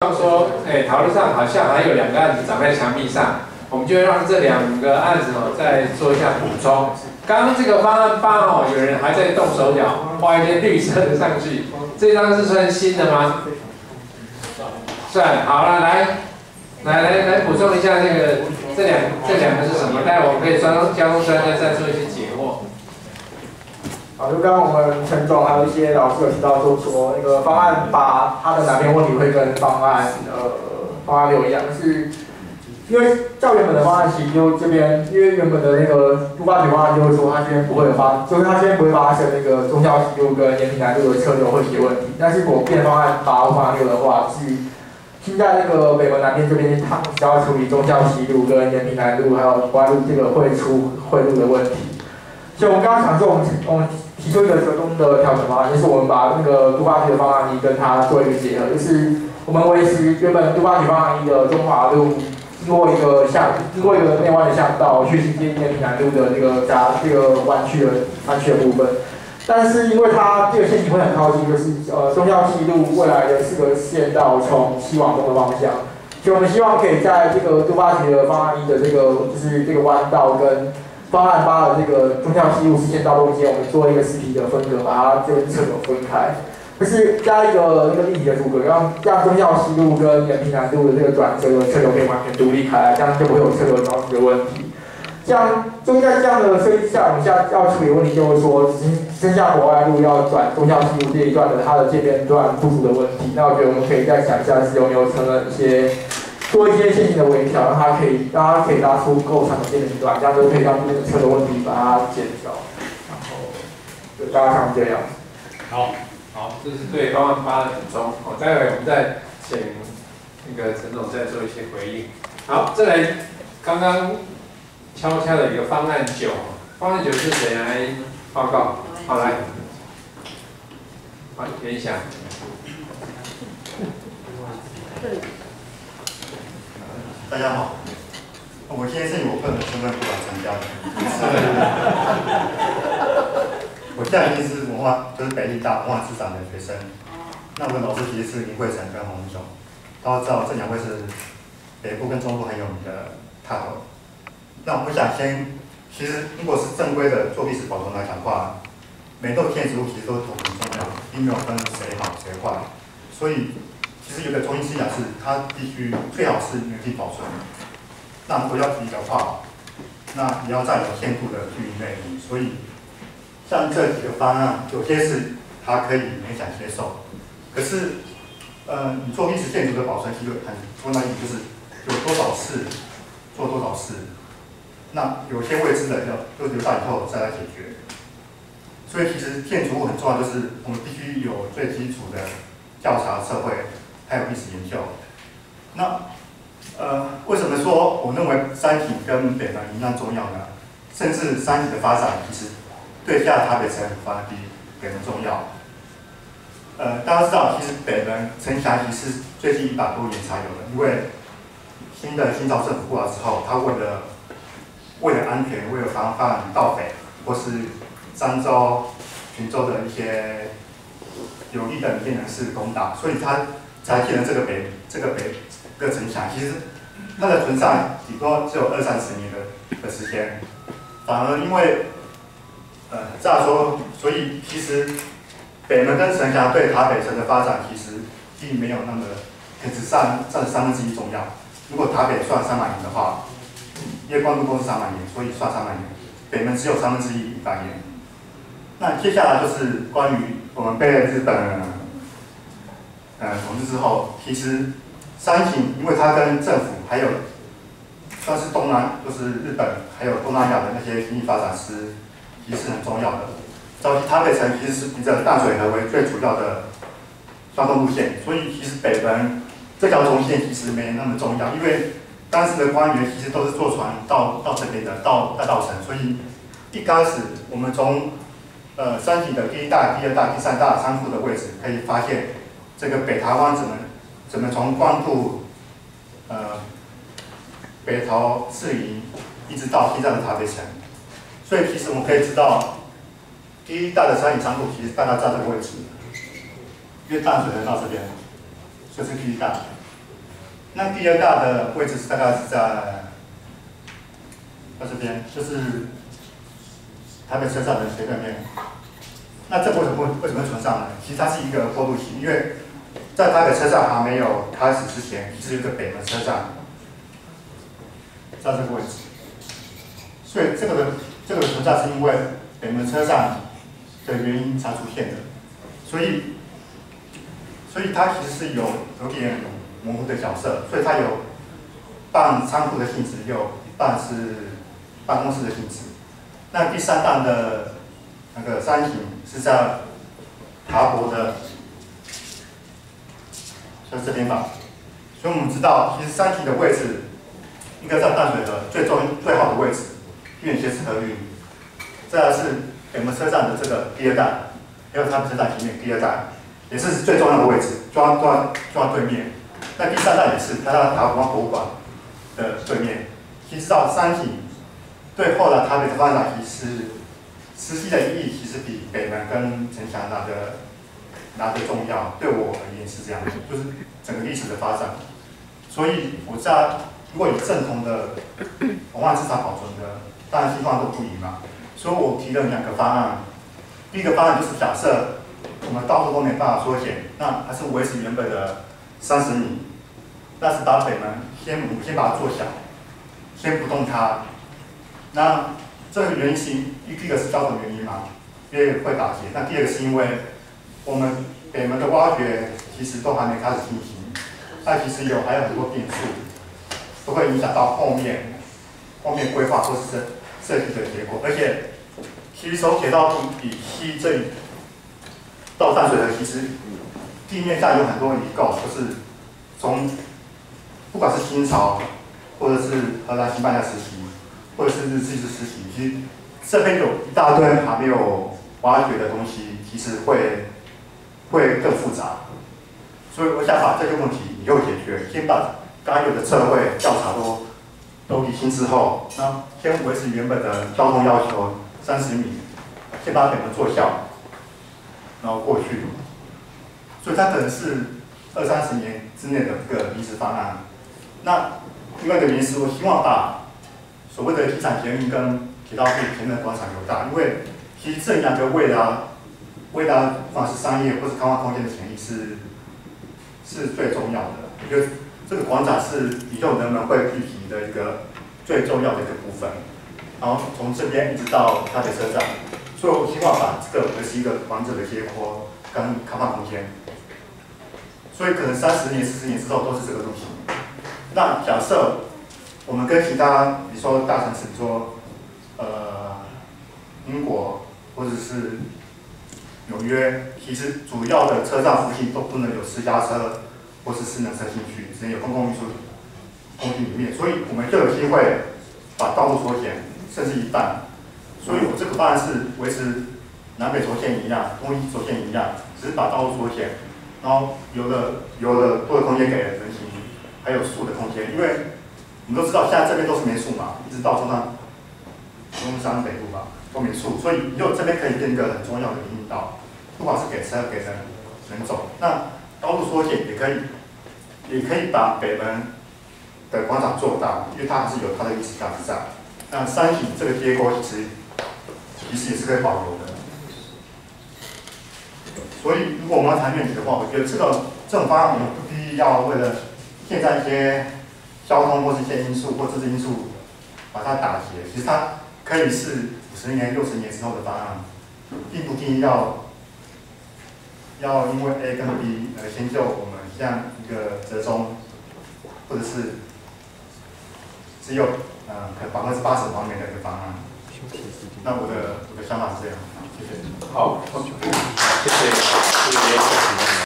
望说，讨论上好像还有2个案子长在墙壁上，我们就让这2个案子再做一下补充。刚刚这个方案8有人还在动手脚，画一些绿色的上去，这张是算新的吗？算，好了，来补充一下这两个是什么？待会我们可以交通专家再做一些解惑。好，就刚刚我们陈总还有一些老师有提到，就说那个方案8它的哪边问题会跟方案6一样，是因为照原本的方案其实就这边，因为原本的那个都发局方案就是说它这边不会就是它这边不会发生那个中校西路跟延平南路的车流会题的问题。但是如果变方案8或方案6的话，是现在那个北门南边这边，他们只要处理中校西路跟延平南路还有关路这个汇路的问题。所以我们刚刚想说，我们提出一个折中的调整方案，就是我们把那个都发局的方案1跟它做一个结合，就是我们维持原本都发局方案1的中华路经过一个内弯的巷道去衔接延平南路的这个弯曲的部分。但是因为它这个线型会很靠近，就是中校西路未来的4个线道从西往东的方向，所以我们希望可以在这个都发局的方案1的就是这个弯道跟方案8的这个中校西路4线道中间，我们做一个实体的分隔，把它这个车流分开，就是加一个立体的阻隔，让中校西路跟延平南路的这个转折的车流可以完全独立开来，这样就不会有车流交织的问题。就在这样的设计下，我们现在要处理的问题就是说，剩下国外路要转中校西路这一段的它的界边段不足的问题。那我觉得我们可以再想一下，是有没有成了做一些线性的微调，让它可以拉出够长的界边段，这样就可以让这个车的问题把它减少。然后就大概像这样。好，这是对方案8的补充。待会我们再请那个陈总再做一些回应。好，再来刚刚悄的一个方案9，方案9是谁来报告？好，来，好，联想。大家好，我今天是以我个人身份不来参加的。我现在已经是就是北艺大文化资产的学生。那我的老师其实是林慧成跟洪雄，大家知道这2位是北部跟中部很有名的泰斗。那我想其实如果是正规的做历史保存来讲的话，每栋建筑物其实都是同等重要，并没有分谁好谁坏。所以其实有个中心思想是，它必须最好是原地保存。那如果要提的话，那也要在有限度的距离内。所以像这几个方案，有些是它可以勉强接受，可是你做历史建筑的保存，其实很重要一点就是有多少次做多少次。那有些未知的就留到以后再来解决。所以其实建筑物很重要，就是我们必须有最基础的调查测绘，还有历史研究。那为什么说我认为山体跟北门一样重要呢？甚至山体的发展其实对现在台北城反而比北门重要。大家知道，其实北门城墙其实是最近100多年才有的，因为新朝政府过来之后，他为了安全，为了防范盗匪或是漳州、泉州的一些有利的民间人士攻打，所以他才建了这个城墙。其实它的存在顶多只有20-30年的时间，反而因为这样说，所以其实北门跟城墙对台北城的发展其实并没有那么只占1/3重要。如果台北算300年的话，因为关渡宫是300年，所以算300年，北门只有1/3，100年。那接下来就是关于我们被日本统治之后，其实山形因为它跟政府还有算是就是日本还有东南亚的那些经济发展其实是很重要的。早期台北城其实是以淡水河为最主要的交通路线，所以其实北门这条中线其实没那么重要，因为当时的官员其实都是坐船到这边的，到城，所以一开始我们从山体的第1大、第2大、第3大仓库的位置可以发现，这个北台湾怎么从关渡北投士林一直到现在的台北城，所以其实我们可以知道，第1大的山体仓库其实大概在这个位置，因为淡水河到这边，这是第1大。那第二大的位置大概是在这边，就是台北车站的斜对面。那这为什么会存上呢？其实它是一个过渡期，因为在台北车站还没有开始之前，其实有一个北门车站，在这个位置。所以这个存在是因为北门车站的原因才出现的，所以它其实是有点模糊的角色，所以它有半仓库的性质，也有一半是办公室的性质。那第三弹的那个山形是在爬坡的，就是这边吧。所以我们知道，其实山形的位置应该在淡水河最好的位置，因为斜刺河运。再来是北门车站的这个第二弹，还有台北车站前面第二弹，也是最重要的位置，就在对面。那第三弹也是，它在台湾博物馆的对面。其实到山形对后来台北的发展，其实实际的意义其实比北门跟城墙拿的重要。对我而言是这样，就是整个历史的发展。所以我在如果以正统的文化资产保存的，当然情况都不一嘛。所以我提了2个方案。第一个方案就是假设我们到处都没办法缩减，那还是维持原本的30米，但是把北门先把它做小，先不动它。那这个原因是第一个是交通原因嘛，因为会打结。那第二个是因为我们北门的挖掘其实都还没开始进行，那其实还有很多变数，都会影响到后面规划或是设计的结果。而且其实从铁道以西这里到淡水河，其实地面上有很多遗构，就是从不管是清朝或者是荷兰西班牙时期，或者是日治时期，其实这边有一大堆还没有挖掘的东西，其实会更复杂。所以我想把这个问题以后解决，先把刚刚有的测绘调查都理清之后，那先维持原本的交通要求30米，先把北门做小，然后过去。所以它可能是20-30年之内的一个临时方案。那另外一个原因是我希望把所谓的机场捷运跟铁道部前面的广场留大，因为其实这2个未来不管是商业或是开发空间的潜力是最重要的。我觉得这个广场是以后人们会聚集的一个最重要的一个部分。然后从这边一直到台北车站，所以我希望把这个维持一个完整的街廓跟开放空间。所以可能30年、40年之后都是这个路型。那假设我们跟其他，比如说大城市，比如说英国或者是纽约，其实主要的车站附近都不能有私家车或是私人车进去，只能有公共运输工具里面。所以我们就有机会把道路缩减，甚至一半。所以我这个方案是维持南北轴线一样，东西轴线一样，只是把道路缩减，然后有了多的空间给人行，还有树的空间。因为我们都知道现在这边都是没树嘛，一直到中山北路吧都没树，所以以后这边可以变一个很重要的引导，不管是给车给人走。那道路缩减也可以把北门的广场做大，因为它还是有它的历史价值在。那山形这个街廓其实也是可以保留的。所以如果我们要谈面积的话，我觉得这种方案我们不必要为了现在一些交通或是一些因素或政治因素把它打结，其实它可以是50年、60年之后的方案，并不一定要因为 A 跟 B 而先就我们像一个折中，或者是只有可能80%方面的一个方案。那我的想法是这样，谢谢。好，谢谢。